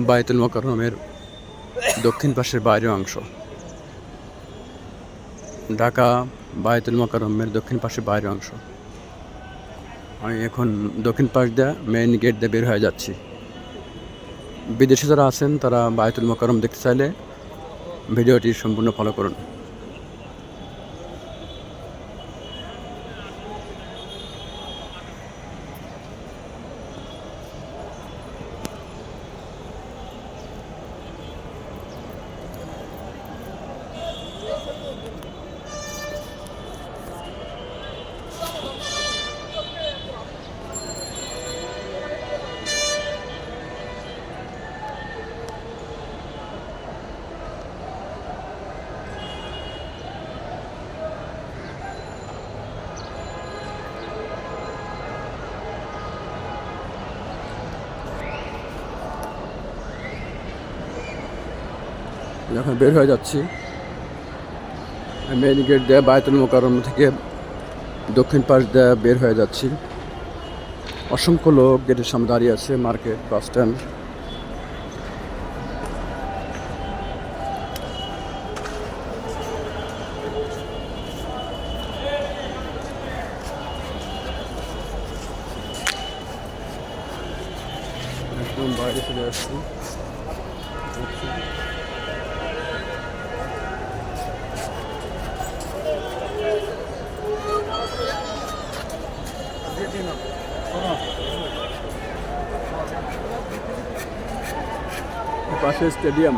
বায়তুল মোকাররমের দক্ষিণ পাশের বাইরের অংশ। ঢাকা বায়তুল মোকাররমের দক্ষিণ পাশের বাইরের অংশ। আমি এখন দক্ষিণ পাশ দিয়ে মেইন গেট দিয়ে বের হয়ে যাচ্ছি। বিদেশি যারা আছেন তারা বায়তুল মোকাররম দেখতে চাইলে ভিডিওটি সম্পূর্ণ ফলো করুন। যখন বের হয়ে যাচ্ছি মেইন গেট দিয়ে বায়তুল মোকাররম থেকে দক্ষিণ পাশ দিয়ে বের হয়ে যাচ্ছি। অসংখ্য লোক গেটের সামনে দাঁড়িয়ে আছে। Market, bus stand. একদম বাইরে চলে আসছি। পাশে স্টেডিয়াম।